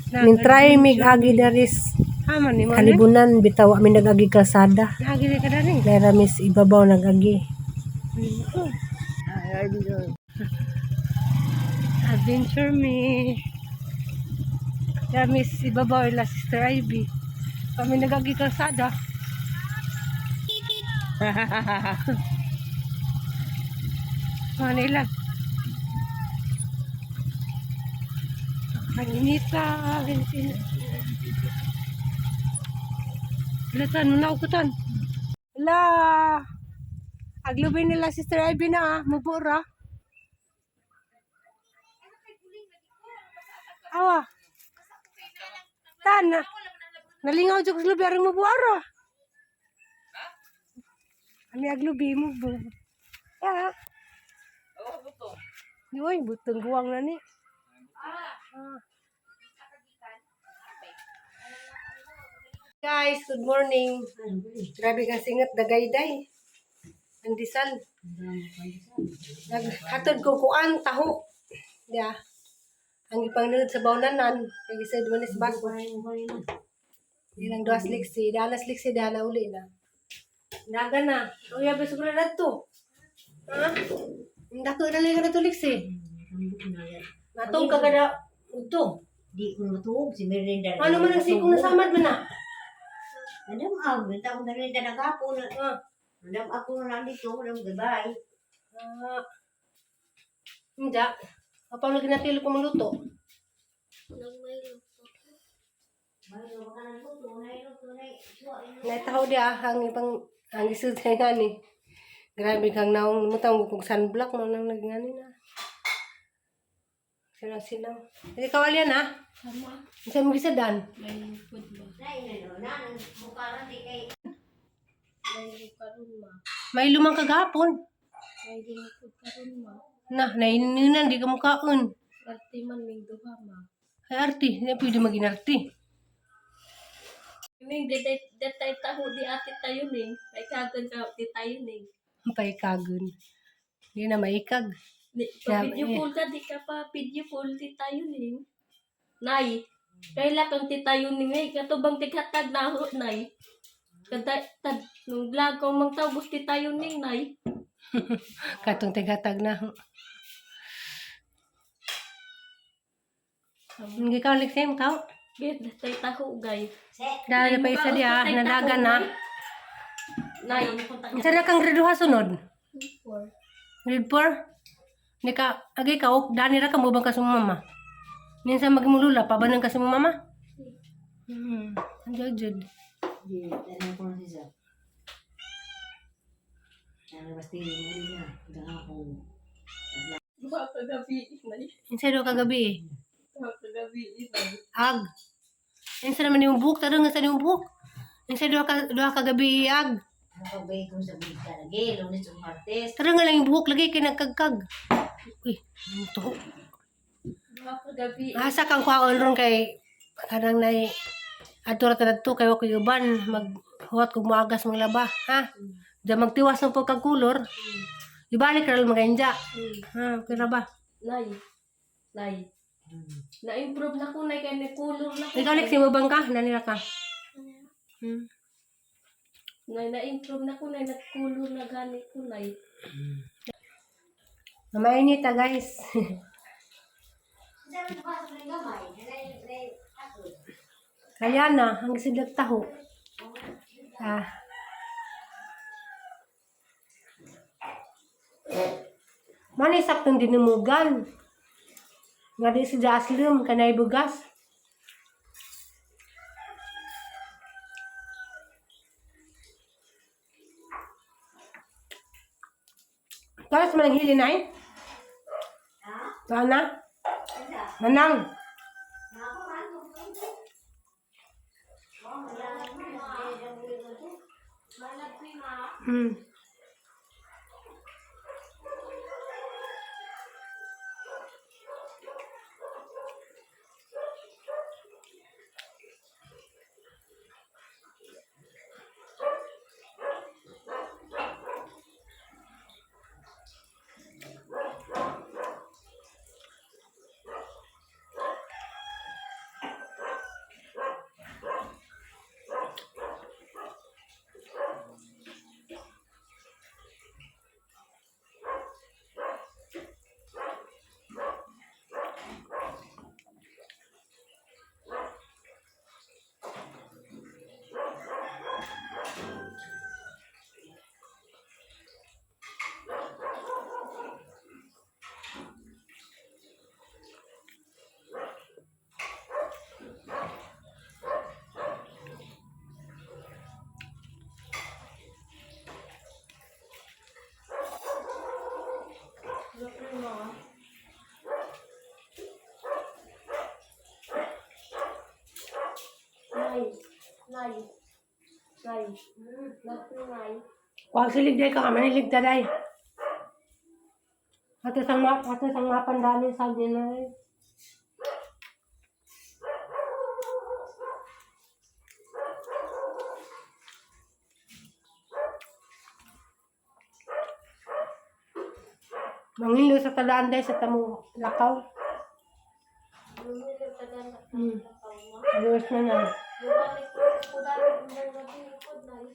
Min try mig agi daris kalibunan bitaw amin nagagi kalsada. Agi ni ka dari. Dara mis ibabaw nagagi. Adventure me. Dami si ibabaw ila Sister Ivy. Kami nagagi kalsada. Manila. Ang inita. Latan mo na ukutan. Hala. Aglubin nila Sister Ivy na mabura. Awa. Tan. Nalingaw jud lubi arang mabuara. Ami aglubi mo bu. Ya. Oh, butong. Yoy, butong guwang na ni. Guys, good morning. Grabe ka singat dagayday. Andisal. Naghatod ko kuan taho. Ya. Ang ipangnud sa bawnanan, kay sa dumanis bag. Ilang duas liksi, dalas liksi dala uli na. Naga na. Uya ba siguro na to? Ha? Dako na lang na to liksi. Natong kagada udto. Di ko matulog si Merinda. Ano man ang sikong nasamad man na? Madam ako, benta ko Merinda nagapon. Madam ako na nandito, madam gabay. Hindi. Apa lagi natilo ko maluto? Naitaho dia ang ipang ang isutay nga ni. Grabe kang naong mutang kung sunblock mo nang nagingani na. Sinaw. Hindi kawali yan ha? Sama. Isa mo gisadan? May food ba? May karon ma. May lumang kagapon. May food karon ma. Na, naininan, di ka mukhaon. Arti man may duha ma. Ay, arti. Hindi pwede maging arti. Ming detay taho di ati tayo ning. May kagan ka di tayo ning. Paikagon. Hindi na maikag. Video call ka di ka pa video call di tayo ning. Nay, kaila kang ti tayo ning ay katubang tighatag na ho nay. Kada tad nung vlog ko mang taw gusti tayo ning nay. Katong tigatag na. Hindi ka ulit sa'yo, tao. Get detay taho gay. Dahil pa isa diya, nadaga na. Nay, Isa na kang grade 2 sunod. 4. Grade 4. Hindi ka, agay ka, dani ra ka mo bang ka sa mama. Minsan magmulula, pabanang ka sa mama. Jud. Di, tanong ko na siya. Ano basti mo na, hanggang ako. Duha ka gabi nay. Minsan do kagabi. Duha ka gabi nay. Ag. Minsan naman yung buhok, tarong nga sa yung buhok. Minsan doha kagabi ag. Nakabay ko sa bigka lagi, lunes o martes. Tarong nga lang yung buhok, lagi kinagkagkag. Uy, ano to? Duha ka gabi. Asa kang kwaon ron kay kanang nay atura to kay ko uban maghuwat kog moagas mga laba, ha? Da magtiwas ng pagkakulor. Ibalik ra lang maganja. Ha, kira ba? Nay. Na-improve na ko nay kay may color na ko. Ikaw Lex, mo bang ka? Nanira ka? Nay na-improve na ko nay nag-color na ganit ko nay. Mainit guys. Kaya na, ang sidag taho. Manay saktong dinumugan. Nga di si Jaslum, kanay bugas. Tapos manang hili na eh? Sana? Manang? Nay. Nay. Nay. Nay. Huwag silig day ka, manilig ta day. Ato sang mapandali sa dinay. Mangilo sa talaan day sa tamong lakaw. Bumili ka na sa Hmm. tao mo. Ayos na na. Bumalik ko dami ng gabi ko, Nay.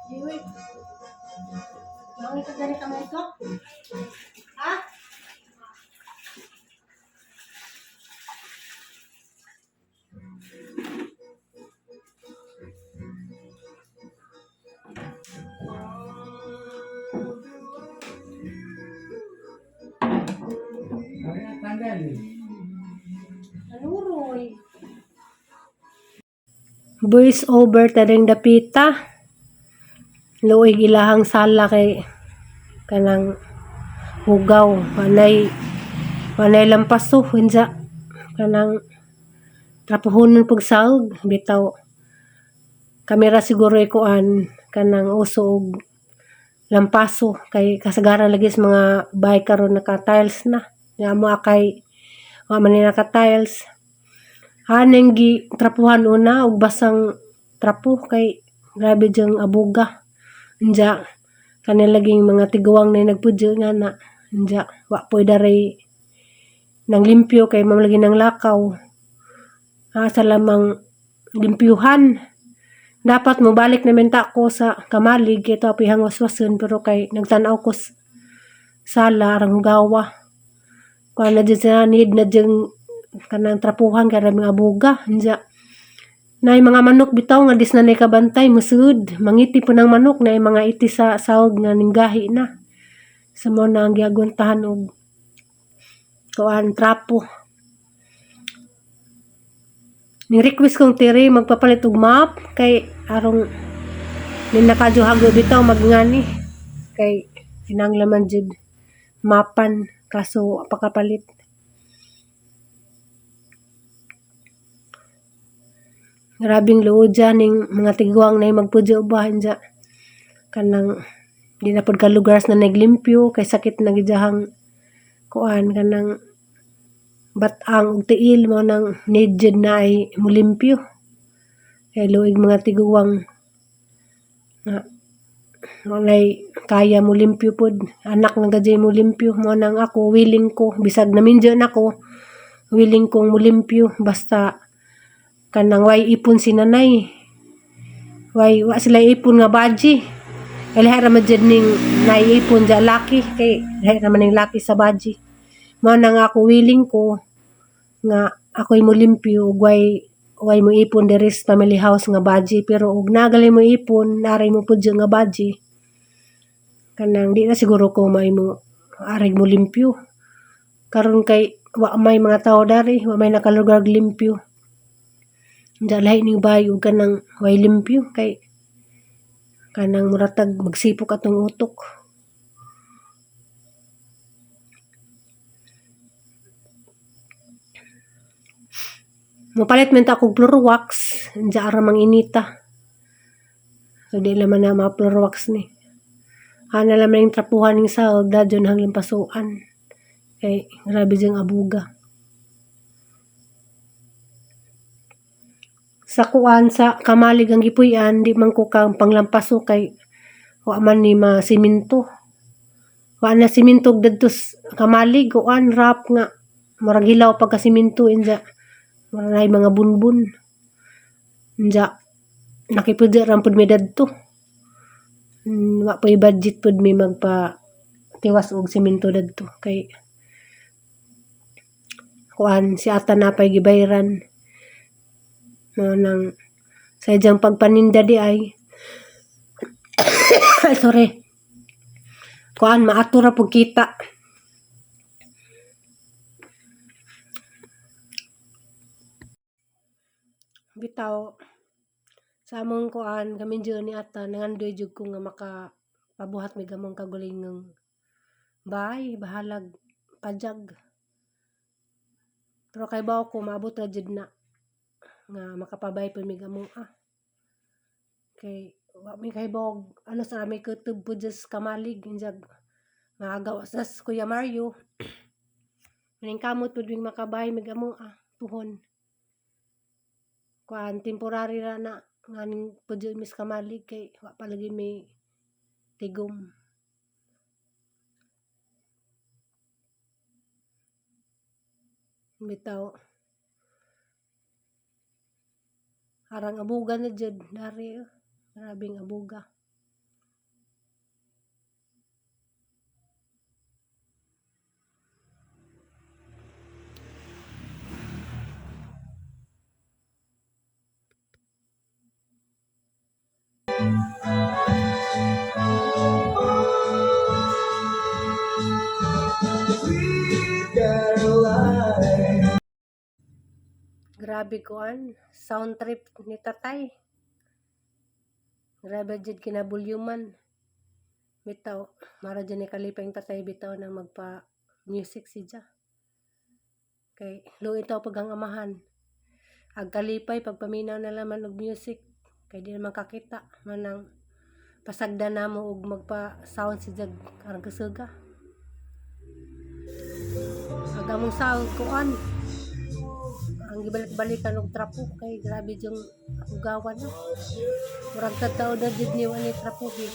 Iwi. Langit ka dari kamay ko? Ha? Nanuroy. Voice over tadeng dapita. Luoy ilahang sala kay kanang hugaw. Wanay lampaso. Hinsa kanang trapuhunan pag saog. Bitaw. Kamera siguro ikuan kanang uso og lampaso. Kay kasagaran lagi sa mga bahay karon naka-tiles na. Nga mo akay wa man ni naka-tiles. Haneng gi trapuhan una og basang trapo kay grabe jang abuga. Anja kanilaging mga tiguang na nagpudyo nga na. Anja wa po'y daray nang limpyo kay mamlagi ng lakaw. Sa lamang limpyuhan. Dapat mo balik na menta ko sa kamalig kay ito apihang waswason pero kay nagtanaw ko sala arang gawa. Kung na dyan sa need na dyan kanang trapuhan kaya mga abuga. Anja na mga manok bitaw nga dis na kabantay musud mangiti po ng manok na mga iti sa sahog nga ninggahi na sa mo na ang giaguntahan og kuan trapo ning request kong tiri magpapalit og map kay arong nin nakaduhago bitaw magngani kay kinanglaman jud mapan kaso pakapalit. Grabing luod dyan ning mga tiguang na magpudyo ubahan dyan. Kanang di na pod ka lugar na naglimpyo kay sakit na gidahang kuan kanang batang ug tiil mo nang need jud na ay mulimpyo. Kay luig mga tiguang nga walay kaya mulimpyo pod. Anak nga gadya mulimpyo mo nang ako willing ko bisag namindyo nako willing kong mulimpyo basta kanang way ipon si nanay. Wa sila ipon nga baji. Kay lahi raman dyan ning naiipon dyan laki. Kay lahi raman ning laki sa baji. Mo nang ako willing ko nga ako'y mo limpyo way mo ipon diri sa family house nga baji. Pero ug nagalay mo ipon, naray mo pud nga baji. Kanang di na siguro ko may mo aray mo limpyo. Karon kay wa may mga tao dari, wa may nakalugar limpyo. Diyan lahi ning bayo kanang way limpyo kay kanang muratag magsipok atong utok. Mupalit man ta kog floor wax, diyan ara mang inita. So di laman na mga floor wax ni. Ana laman ning trapuhan ning sahog dadyon hang limpasuan. Kay grabe jang abuga. Sa kuan sa kamalig ang gipuy-an di man ko kang panglampaso kay wa man ni masiminto. Wa na siminto dadto kamalig kuan rap nga murag hilaw pagka siminto inja. Maray mga bunbun. Inja nakipudya ram pud mi dadto. Wa pa budget pud mi magpa tiwas og siminto dadto kay kuan si ata na pay gibayran. Nang sa ijang pagpaninda di ay sorry kuan maato ra pug kita bitaw sa among kuan kami ni ata nangandoy jud ko nga makapabuhat mi gamong kagulingong bahalag pajag pero kay bawo ko maabot ra jud na nga makapabay po mi gamo kay wa mi kay bog ano sa mi kutob po just kamalig injag nga agaw sas Kuya Mario maning kamot pud mi makabay mi gamo tuhon kuan temporary ra na nganing pudyo mis kamalig kay wa palagi may tigom. Bitaw arang abuga na jud dari grabing abuga. Grabe kuan, sound trip ni tatay. Grabe jud kinabulyuman. Bitaw, mara dyan ni kalipay ang tatay bitaw na magpa music siya. Kay luoy itaw pagang amahan. Ag kalipay pagpaminaw na laman og music. Kay di naman kakita manang pasagda na mo og magpa sound siya karang kasuga. Agamong sound kuan. Ang gibalik-balikan og trapo kay grabe yung ugawan no. Murag tao na jud ni wani trapo gid.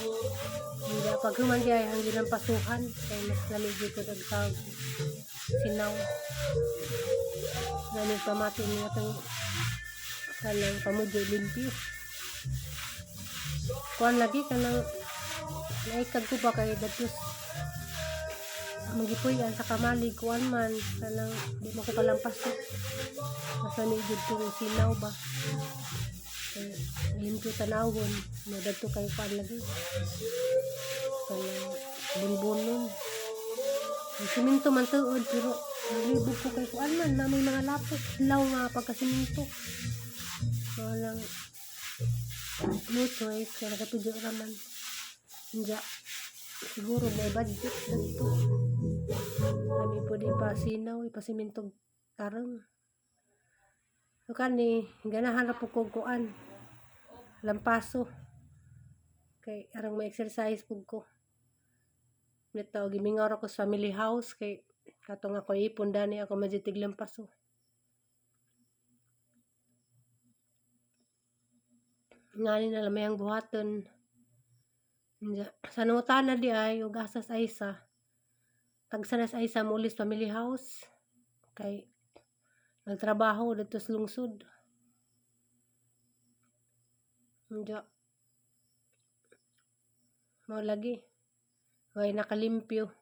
Hindi pag human diay ang ginampasuhan kay mas naligid ko og sound sinaw. Nani pamati ni atong kanang pamudyo limpyo. Kuan lagi kanang naikag ko pa kay datos magipuyan sa kamalig kuan man kanang di mo ko kalampas mas naligid tong sinaw ba limpyo tanawon no dadto kay kuan lagi kanang bunbunon ang siminto man tuod pero nalibog ko kay kuan man na may mga lapot law nga pagkasiminto walang no choice kaya nakapidyo raman hindi siguro may budget dito kami po di pa sinaw ipasimintog tarong so kani ganahan na po kong kuan lampaso kay arang may exercise po ko nito gimingaw ako sa family house kay katong ako ipon dani ako majitig lampaso ngani na lamay ang buhaton sa nangutana di ay ug asas aysa tagsanas aysa mulis family house kay nagtrabaho dito sa lungsod Nja mo lagi way nakalimpyo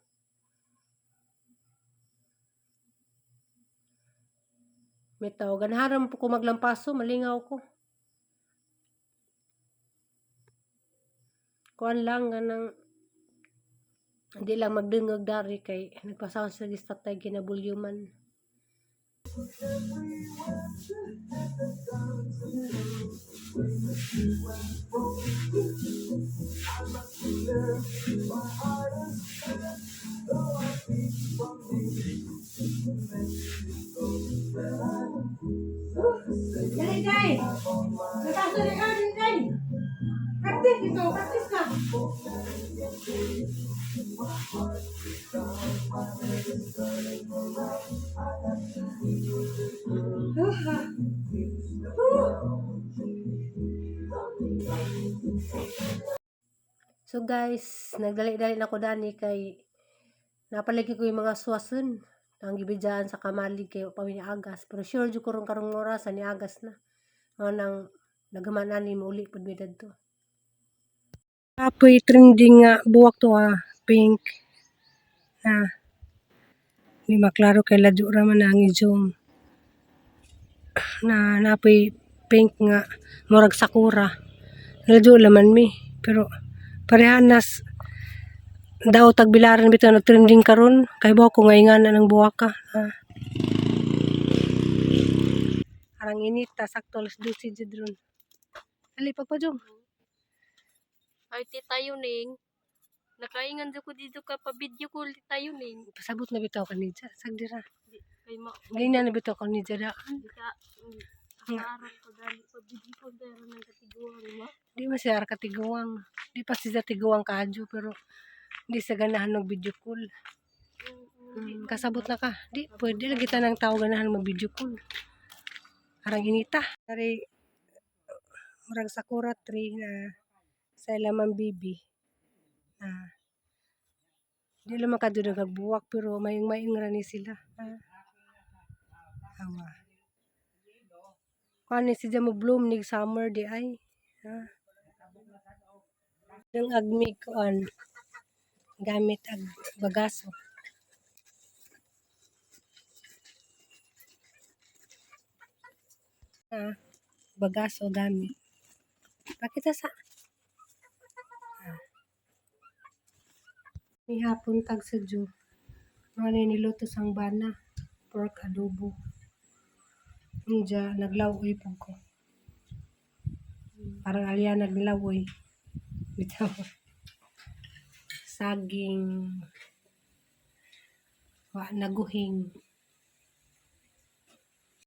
mitaw ganaharan po ko maglampaso malingaw ko kuan lang ganang hindi lang magdungog dari kay nagpasound sa gistatay kinabulyuman Dali, Day! Nataso na ka, Day! Practice ito, practice ka! So guys, nagdali-dali na ko dani kay napalagi ko yung mga swason ang gibidyan sa kamalig kay pami ni agas pero sure jud ko karong oras ni agas na nang nagaman ani mo uli pud mi dadto. Apoy trending nga buwak to pink di maklaro kay ladyo ra man ang i-zoom na napoy pink nga murag sakura ladyo laman mi pero parehanas daw tagbilaran bitaw nag-trending karon kay buwak ko ngaingan ng buwaka arang inita sakto alas 12 jud ron dali pagpajong Ay tayo ning nakaingan jud ko dito ka pa video call tayo ning pasabot na bitaw kanidya sagdira kay mo gayna na bitaw kanidya daan di ka araw ko dali pa video call dahil nang katiguan mo di man siya katiguang di pa siya tiguang kadyo pero di sa ganahan ng video call kasabot na ka di pwede lagi tanang tao ganahan mag video call arang inita dari murag sakura tree na sa ilaman bibi. Di lang makadunag nagbuwak pero mayong-mayong ra ni sila. Awa. Kani si mo bloom nig summer di ay. Yung agmi kuan gamit ag bagaso. Bagaso gamit. Pakita sa Ihapon tag sadyo. Mga niluto sang bana. Pork adobo. Inja naglawoy pug ko. Parang alya naglawoy. Bitaw. Saging. Wa naguhing.